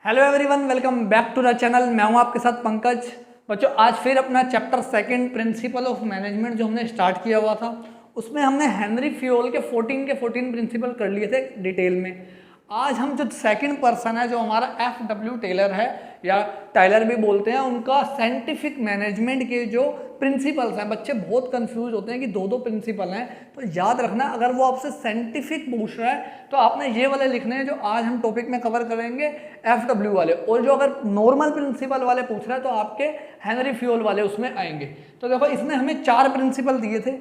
Hello everyone, welcome back to the channel. मैं हूं आपके साथ पंकज। बच्चों, आज फिर अपना chapter second principle of management जो हमने स्टार्ट किया हुआ था, उसमें हमने हेनरी फ्योल के 14 प्रिंसिपल कर लिए थे डिटेल में। आज हम जो सेकंड पर्सन है, जो हमारा एफ.डब्ल्यू. टेलर है या टाइलर भी बोलते हैं, उनका साइंटिफिक मैनेजमेंट के जो प्रिंसिपल्स हैं, बच्चे बहुत कंफ्यूज होते हैं कि दो दो प्रिंसिपल हैं, तो याद रखना अगर वो आपसे साइंटिफिक पूछ रहा है तो आपने ये वाले लिखने हैं जो आज हम टॉपिक में कवर करेंगे, एफ.डब्ल्यू. वाले। और जो अगर नॉर्मल प्रिंसिपल वाले पूछ रहा है तो आपके हेनरी फ्योल वाले उसमें आएंगे। तो देखो, इसने हमें 4 प्रिंसिपल दिए थे।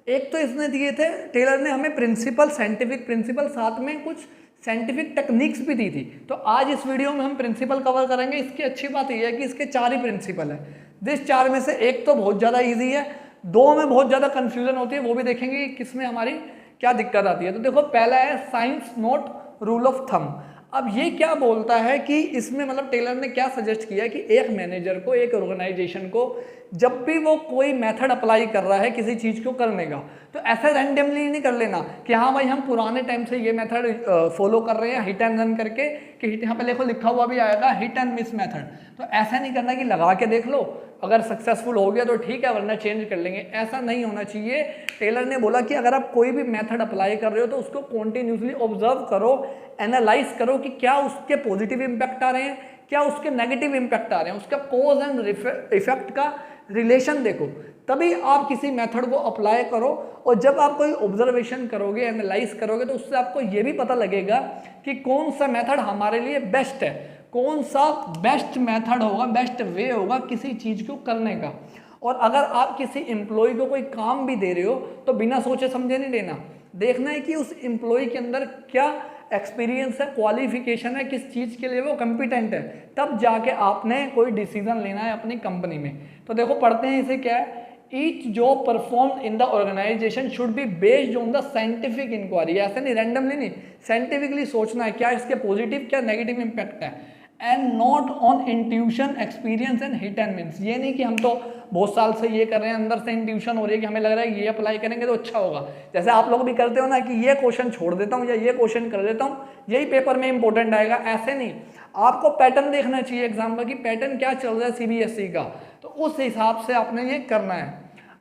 एक तो इसने दिए थे, टेलर ने हमें प्रिंसिपल, साइंटिफिक प्रिंसिपल, साथ में कुछ साइंटिफिक टेक्निक्स भी दी थी। तो आज इस वीडियो में हम प्रिंसिपल कवर करेंगे। इसकी अच्छी बात यह है कि इसके 4 ही प्रिंसिपल है। जिस 4 में से एक तो बहुत ज़्यादा ईजी है, 2 में बहुत ज़्यादा कन्फ्यूजन होती है, वो भी देखेंगे कि किसमें हमारी क्या दिक्कत आती है। तो देखो, पहला है science note rule of thumb. अब ये क्या बोलता है कि इसमें मतलब टेलर ने क्या सजेस्ट किया है कि एक मैनेजर को, एक ऑर्गेनाइजेशन को, जब भी वो कोई मेथड अप्लाई कर रहा है किसी चीज़ को करने का, तो ऐसा रैंडमली नहीं कर लेना कि हाँ भाई हम पुराने टाइम से ये मेथड फॉलो कर रहे हैं, हिट एंड रन करके, कि यहाँ पे देखो लिखा हुआ भी आएगा हिट एंड मिस मेथड। तो ऐसा नहीं करना कि लगा के देख लो, अगर सक्सेसफुल हो गया तो ठीक है, वरना चेंज कर लेंगे। ऐसा नहीं होना चाहिए। टेलर ने बोला कि अगर आप कोई भी मेथड अप्लाई कर रहे हो तो उसको कॉन्टिन्यूसली ऑब्जर्व करो, एनालाइज करो कि क्या उसके पॉजिटिव इम्पैक्ट आ रहे हैं, क्या उसके नेगेटिव इम्पैक्ट आ रहे हैं, उसका कॉज एंड इफेक्ट का रिलेशन देखो, तभी आप किसी मेथड को अप्लाई करो। और जब आप कोई ऑब्जर्वेशन करोगे, एनालाइज करोगे, तो उससे आपको ये भी पता लगेगा कि कौन सा मेथड हमारे लिए बेस्ट है, कौन सा बेस्ट मेथड होगा, बेस्ट वे होगा किसी चीज़ को करने का। और अगर आप किसी एम्प्लॉय को कोई काम भी दे रहे हो तो बिना सोचे समझे नहीं देना। देखना है कि उस एम्प्लॉय के अंदर क्या एक्सपीरियंस है, क्वालिफिकेशन है, किस चीज़ के लिए वो कॉम्पिटेंट है, तब जाके आपने कोई डिसीजन लेना है अपनी कंपनी में। तो देखो, पढ़ते हैं इसे क्या है। Each job perform in the organisation should be based on the scientific inquiry. ऐसे नहीं, रैंडमली नहीं, साइंटिफिकली सोचना है क्या इसके पॉजिटिव क्या नेगेटिव इंपैक्ट है, and not on intuition, experience and hit and miss. ये नहीं कि हम तो बहुत साल से ये कर रहे हैं, अंदर से इंट्यूशन हो रही है कि हमें लग रहा है ये अप्लाई करेंगे तो अच्छा होगा। जैसे आप लोग भी करते हो ना कि ये क्वेश्चन छोड़ देता हूँ या ये क्वेश्चन कर देता हूँ, यही पेपर में इंपॉर्टेंट आएगा। ऐसे नहीं, आपको पैटर्न देखना चाहिए एग्जाम का कि पैटर्न क्या चल रहा है सीबीएसई का, तो उस हिसाब से आपने ये करना है।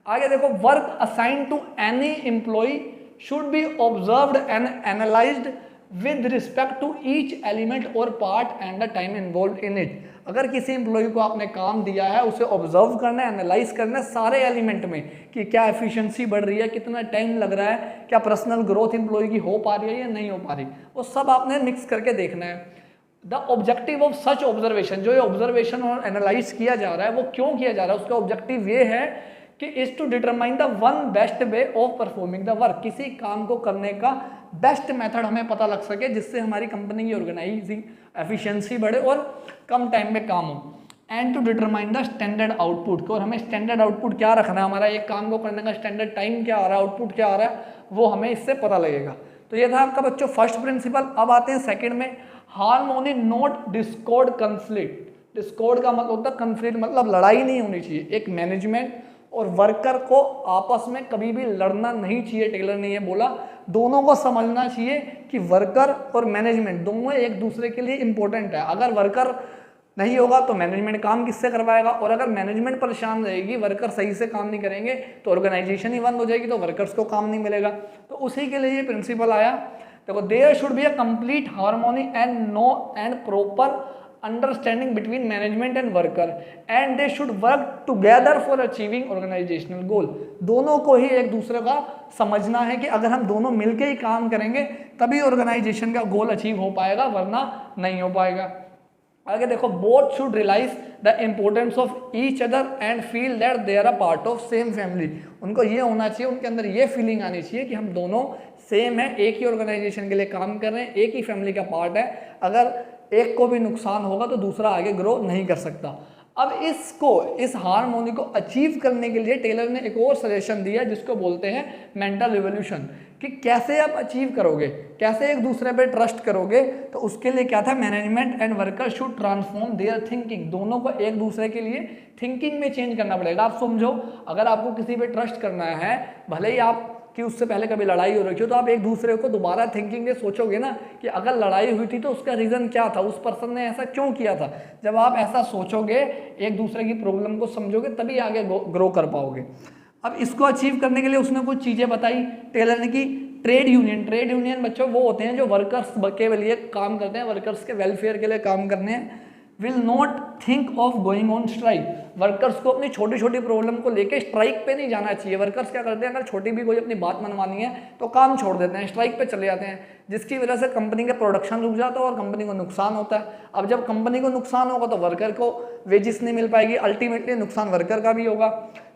आगे देखो, work assign to any employee should be observed and analysed with respect to each element और part and the time involve in it. अगर किसी एम्प्लॉय को आपने काम दिया है, उसे ऑब्जर्व करना है, एनालाइज करना है सारे एलिमेंट में कि क्या एफिशिएंसी बढ़ रही है, कितना टाइम लग रहा है, क्या पर्सनल ग्रोथ एम्प्लॉय की हो पा रही है या नहीं हो पा रही, वो सब आपने मिक्स करके देखना है। The objective of such observation, जो ये ऑब्जर्वेशन और एनालाइज किया जा रहा है वो क्यों किया जा रहा है, उसका ऑब्जेक्टिव ये है कि is to determine the one best way of performing the work. किसी काम को करने का बेस्ट मेथड हमें पता लग सके जिससे हमारी कंपनी की ऑर्गेनाइजिंग एफिशिएंसी बढ़े और कम टाइम में काम हो। And to determine the standard output, और हमें स्टैंडर्ड आउटपुट क्या रखना है, हमारा एक काम को करने का स्टैंडर्ड टाइम क्या आ रहा है, आउटपुट क्या आ रहा है, वो हमें इससे पता लगेगा। तो ये था आपका बच्चों फर्स्ट प्रिंसिपल। अब आते हैं सेकेंड में, harmony note Discord conflict. Discord का मतलब होता है कंफ्लिक्ट, मतलब लड़ाई नहीं होनी चाहिए। एक मैनेजमेंट और वर्कर को आपस में कभी भी लड़ना नहीं चाहिए। टेलर ने ये बोला, दोनों को समझना चाहिए कि वर्कर और मैनेजमेंट दोनों एक दूसरे के लिए इंपॉर्टेंट है। अगर वर्कर नहीं होगा तो मैनेजमेंट काम किससे करवाएगा, और अगर मैनेजमेंट परेशान रहेगी, वर्कर सही से काम नहीं करेंगे, तो ऑर्गेनाइजेशन ही बंद हो जाएगी, तो वर्कर्स को काम नहीं मिलेगा। तो उसी के लिए ये प्रिंसिपल आया। देखो, there should be a complete harmony and no and proper understanding between management and worker and they should work together for achieving organisational goal. दोनों को ही एक दूसरे का समझना है कि अगर हम दोनों मिलके ही काम करेंगे तभी ऑर्गेनाइजेशन का गोल अचीव हो पाएगा, वरना नहीं हो पाएगा। आगे देखो, both should realise the importance of each other and feel that they are a part of same family. उनको ये होना चाहिए, उनके अंदर ये फीलिंग आनी चाहिए कि हम दोनों सेम है, एक ही ऑर्गेनाइजेशन के लिए काम कर रहे हैं, एक ही फैमिली का पार्ट है। अगर एक को भी नुकसान होगा तो दूसरा आगे ग्रो नहीं कर सकता। अब इस हार्मोनी को अचीव करने के लिए टेलर ने एक और सजेशन दिया जिसको बोलते हैं मेंटल रिवोल्यूशन, कि कैसे आप अचीव करोगे, कैसे एक दूसरे पे ट्रस्ट करोगे। तो उसके लिए क्या था, management and worker should transform there thinking. दोनों को एक दूसरे के लिए थिंकिंग में चेंज करना पड़ेगा। आप समझो, अगर आपको किसी पे ट्रस्ट करना है, भले ही आप कि उससे पहले कभी लड़ाई हो रखी हो, तो आप एक दूसरे को दोबारा थिंकिंग ये सोचोगे ना कि अगर लड़ाई हुई थी तो उसका रीज़न क्या था, उस पर्सन ने ऐसा क्यों किया था। जब आप ऐसा सोचोगे, एक दूसरे की प्रॉब्लम को समझोगे, तभी आगे ग्रो कर पाओगे। अब इसको अचीव करने के लिए उसने कुछ चीज़ें बताई टेलर ने कि ट्रेड यूनियन बच्चों वो होते हैं जो वर्कर्स के लिए काम करते हैं, वर्कर्स के वेलफेयर के लिए काम करने हैं। Will not think of going on strike, workers को अपनी छोटी छोटी प्रॉब्लम को लेके स्ट्राइक पे नहीं जाना चाहिए। वर्कर्स क्या करते हैं, अगर छोटी भी कोई अपनी बात मनवानी है तो काम छोड़ देते हैं, स्ट्राइक पे चले जाते हैं, जिसकी वजह से कंपनी का प्रोडक्शन रुक जाता है और कंपनी को नुकसान होता है। अब जब कंपनी को नुकसान होगा तो वर्कर को वेजेस नहीं मिल पाएगी, अल्टीमेटली नुकसान वर्कर का भी होगा।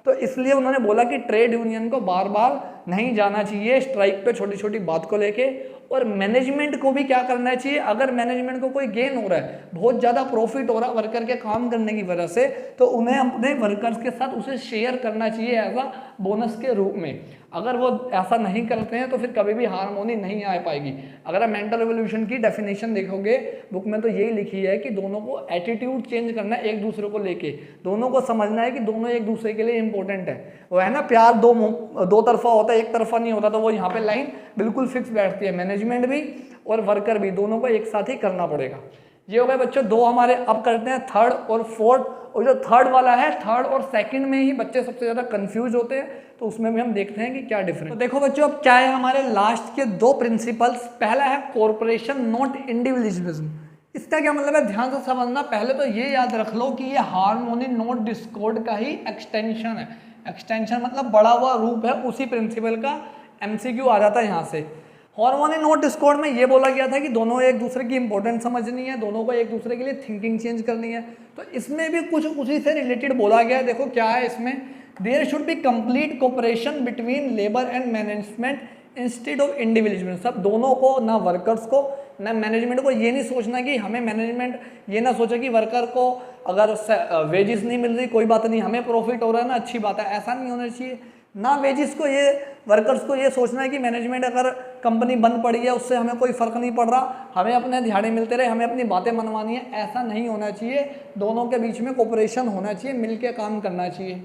तो इसलिए उन्होंने बोला कि ट्रेड यूनियन को बार बार नहीं जाना चाहिए स्ट्राइक पे छोटी छोटी बात को लेके। और मैनेजमेंट को भी क्या करना चाहिए, अगर मैनेजमेंट को कोई गेन हो रहा है, बहुत ज़्यादा प्रॉफिट हो रहा है वर्कर के काम करने की वजह से, तो उन्हें अपने वर्कर्स के साथ उसे शेयर करना चाहिए एज अ बोनस के रूप में। अगर वो ऐसा नहीं करते हैं तो फिर कभी भी हार्मोनी नहीं आ पाएगी। अगर आप मेंटल रिवोल्यूशन की डेफिनेशन देखोगे बुक में, तो यही लिखी है कि दोनों को एटीट्यूड चेंज करना है एक दूसरे को लेके, दोनों को समझना है कि दोनों एक दूसरे के लिए इंपॉर्टेंट है। वो है ना प्यार दो तरफा होता है, एक तरफा नहीं होता। तो वो यहाँ पे लाइन बिल्कुल फिक्स बैठती है, मैनेजमेंट भी और वर्कर भी दोनों को एक साथ ही करना पड़ेगा। ये हो गए बच्चों दो हमारे। अब करते हैं थर्ड और फोर्थ। और जो थर्ड वाला है, थर्ड और सेकंड में ही बच्चे सबसे ज़्यादा कंफ्यूज होते हैं, तो उसमें भी हम देखते हैं कि क्या डिफरेंस। तो देखो बच्चों, अब क्या है हमारे लास्ट के दो प्रिंसिपल्स। पहला है कॉर्पोरेशन नॉट इंडिविजुअलिज्म। इसका क्या मतलब है, ध्यान से समझना। पहले तो ये याद रख लो कि ये हार्मोनी नॉट डिस्कॉर्ड का ही एक्सटेंशन है। एक्सटेंशन मतलब बड़ा हुआ रूप है उसी प्रिंसिपल का। एमसीक्यू आ जाता है यहाँ से। हार्मोनी नॉट डिस्कॉर्ड में ये बोला गया था कि दोनों एक दूसरे की इंपॉर्टेंस समझनी है, दोनों को एक दूसरे के लिए थिंकिंग चेंज करनी है। तो इसमें भी कुछ उसी से रिलेटेड बोला गया है। देखो क्या है इसमें, there should be complete cooperation between labour and management instead of individual. सब दोनों को, ना वर्कर्स को ना मैनेजमेंट को, ये नहीं सोचना कि हमें मैनेजमेंट ये ना सोचे कि वर्कर को अगर वेजेस नहीं मिल रही कोई बात नहीं, हमें प्रॉफिट हो रहा है ना, अच्छी बात है, ऐसा नहीं होना चाहिए। ना वेजेस को ये वर्कर्स को ये सोचना है कि मैनेजमेंट अगर कंपनी बंद पड़ी है उससे हमें कोई फ़र्क नहीं पड़ रहा, हमें अपने दिहाड़े मिलते रहे, हमें अपनी बातें मनवानी है, ऐसा नहीं होना चाहिए। दोनों के बीच में कोऑपरेशन होना चाहिए, मिलके काम करना चाहिए।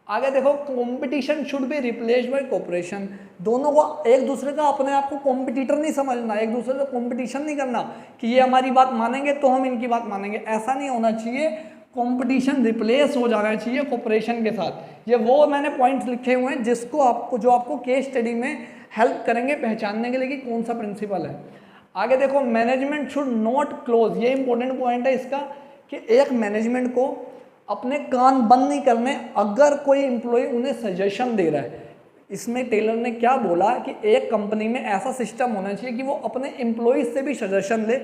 आगे देखो, competition should be replaced by cooperation. दोनों को एक दूसरे का, अपने आप को कॉम्पिटिटर नहीं समझना, एक दूसरे से कॉम्पिटिशन नहीं करना कि ये हमारी बात मानेंगे तो हम इनकी बात मानेंगे, ऐसा नहीं होना चाहिए। कंपटीशन रिप्लेस हो जाना चाहिए कोऑपरेशन के साथ। ये वो मैंने पॉइंट्स लिखे हुए हैं जिसको आपको, जो आपको केस स्टडी में हेल्प करेंगे पहचानने के लिए कि कौन सा प्रिंसिपल है। आगे देखो, मैनेजमेंट शुड नॉट क्लोज। ये इंपॉर्टेंट पॉइंट है इसका कि एक मैनेजमेंट को अपने कान बंद नहीं करने अगर कोई एम्प्लॉय उन्हें सजेशन दे रहा है। इसमें टेलर ने क्या बोला कि एक कंपनी में ऐसा सिस्टम होना चाहिए कि वो अपने एम्प्लॉयज़ से भी सजेशन ले,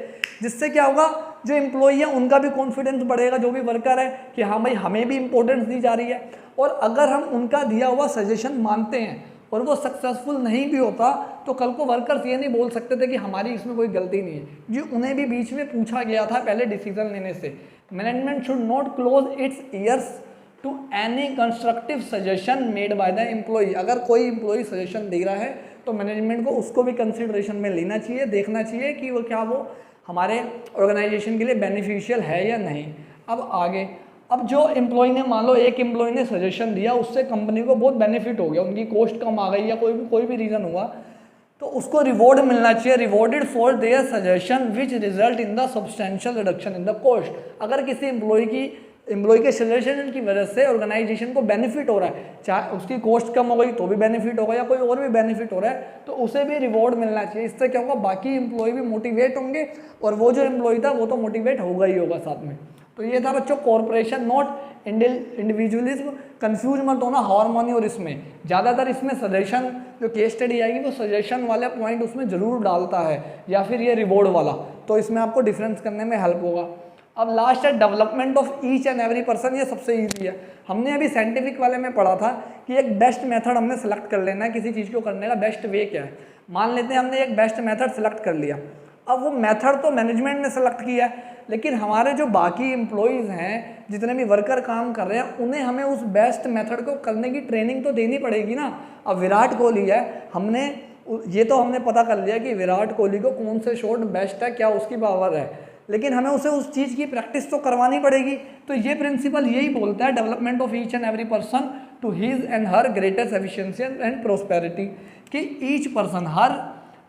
जिससे क्या होगा, जो एम्प्लॉय है उनका भी कॉन्फिडेंस बढ़ेगा, जो भी वर्कर है, कि हाँ भाई हमें भी इंपॉर्टेंस दी जा रही है। और अगर हम उनका दिया हुआ सजेशन मानते हैं और वो सक्सेसफुल नहीं भी होता, तो कल को वर्कर्स ये नहीं बोल सकते थे कि हमारी इसमें कोई गलती नहीं है, जो उन्हें भी बीच में पूछा गया था पहले डिसीजन लेने से। Management should not close its ears to any constructive suggestion made by the employ. अगर कोई एम्प्लॉय सजेशन दे रहा है तो मैनेजमेंट को उसको भी कंसिडरेशन में लेना चाहिए, देखना चाहिए कि वो क्या वो हमारे ऑर्गेनाइजेशन के लिए बेनिफिशियल है या नहीं। अब आगे, अब जो एम्प्लॉय ने, मान लो एक एम्प्लॉय ने सजेशन दिया, उससे कंपनी को बहुत बेनिफिट हो गया, उनकी कॉस्ट कम आ गई या कोई भी रीज़न हुआ, तो उसको रिवॉर्ड मिलना चाहिए, rewarded for their suggestion which result in the substantial reduction in the cost. अगर किसी एम्प्लॉय के सजेशन की वजह से ऑर्गेनाइजेशन को बेनिफिट हो रहा है, चाहे उसकी कॉस्ट कम हो गई तो भी बेनिफिट होगा या कोई और भी बेनिफिट हो रहा है, तो उसे भी रिवॉर्ड मिलना चाहिए। इससे क्या होगा, बाकी एम्प्लॉय भी मोटिवेट होंगे और वो जो एम्प्लॉय था वो तो मोटिवेट होगा ही होगा साथ में। तो ये था बच्चों कॉर्पोरेशन नॉट इंडिविजुअलिज्म। कंफ्यूज मत होना हार्मोनी और इसमें। ज़्यादातर इसमें सजेशन, जो केस स्टडी आएगी वो सजेशन वाला पॉइंट उसमें ज़रूर डालता है, या फिर ये रिवॉर्ड वाला, तो इसमें आपको डिफरेंस करने में हेल्प होगा। अब लास्ट है development of each and every person. ये सबसे ईजी है। हमने अभी साइंटिफिक वाले में पढ़ा था कि एक बेस्ट मेथड हमने सेलेक्ट कर लेना है, किसी चीज़ को करने का बेस्ट वे क्या है। मान लेते हैं हमने एक बेस्ट मेथड सेलेक्ट कर लिया, अब वो मेथड तो मैनेजमेंट ने सेलेक्ट किया है, लेकिन हमारे जो बाकी एम्प्लॉयज़ हैं, जितने भी वर्कर काम कर रहे हैं, उन्हें हमें उस बेस्ट मेथड को करने की ट्रेनिंग तो देनी पड़ेगी ना। अब विराट कोहली है, हमने पता कर लिया कि विराट कोहली को कौन से शॉट बेस्ट है, क्या उसकी पावर है, लेकिन हमें उसे उस चीज़ की प्रैक्टिस तो करवानी पड़ेगी। तो ये प्रिंसिपल यही बोलता है, development of each and every person to his and her greatest efficiency and prosperity, कि ईच पर्सन, हर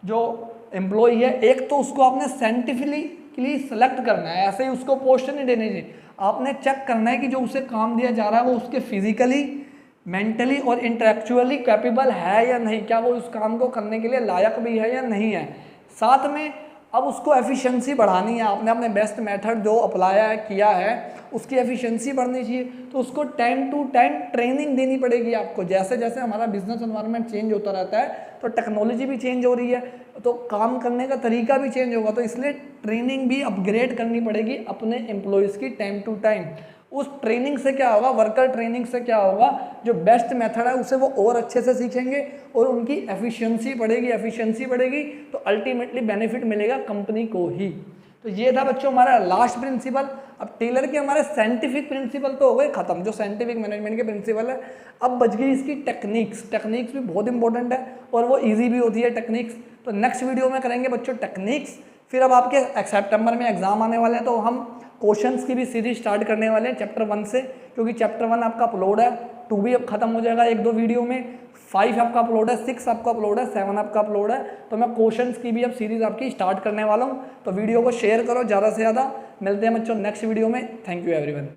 जो एम्प्लॉय है, एक तो उसको आपने साइंटिफिकली सेलेक्ट करना है, ऐसे ही उसको पोस्ट नहीं देनी चाहिए। आपने चेक करना है कि जो उसे काम दिया जा रहा है वो उसके फिजिकली, मेंटली और इंटेलेक्चुअली कैपेबल है या नहीं, क्या वो उस काम को करने के लिए लायक भी है या नहीं है। साथ में अब उसको एफिशिएंसी बढ़ानी है, आपने अपने बेस्ट मेथड जो अप्लाया है किया है उसकी एफिशिएंसी बढ़नी चाहिए, तो उसको टाइम टू टाइम ट्रेनिंग देनी पड़ेगी आपको। जैसे जैसे हमारा बिजनेस एनवायरनमेंट चेंज होता रहता है तो टेक्नोलॉजी भी चेंज हो रही है, तो काम करने का तरीका भी चेंज होगा, तो इसलिए ट्रेनिंग भी अपग्रेड करनी पड़ेगी अपने एम्प्लॉयज़ की टाइम टू टाइम। उस ट्रेनिंग से क्या होगा, वर्कर ट्रेनिंग से क्या होगा, जो बेस्ट मेथड है उसे वो और अच्छे से सीखेंगे और उनकी एफिशिएंसी बढ़ेगी तो अल्टीमेटली बेनिफिट मिलेगा कंपनी को ही। तो ये था बच्चों हमारा लास्ट प्रिंसिपल। अब टेलर के हमारे साइंटिफिक प्रिंसिपल तो हो गए खत्म, जो साइंटिफिक मैनेजमेंट के प्रिंसिपल है। अब बच गई इसकी टेक्निक्स भी बहुत इंपॉर्टेंट है और वो ईजी भी होती है टेक्निक्स। तो नेक्स्ट वीडियो में करेंगे बच्चों टेक्निक्स। फिर अब आपके सितंबर में एग्जाम आने वाले हैं तो हम क्वेश्चंस की भी सीरीज स्टार्ट करने वाले हैं चैप्टर 1 से, क्योंकि चैप्टर 1 आपका अपलोड है, 2 भी अब खत्म हो जाएगा 1-2 वीडियो में, 5 आपका अपलोड है, 6 आपका अपलोड है, 7 आपका अपलोड है। तो मैं क्वेश्चंस की भी अब सीरीज आपकी स्टार्ट करने वाला हूँ। तो वीडियो को शेयर करो ज़्यादा से ज़्यादा। मिलते हैं बच्चों नेक्स्ट वीडियो में। Thank you everyone.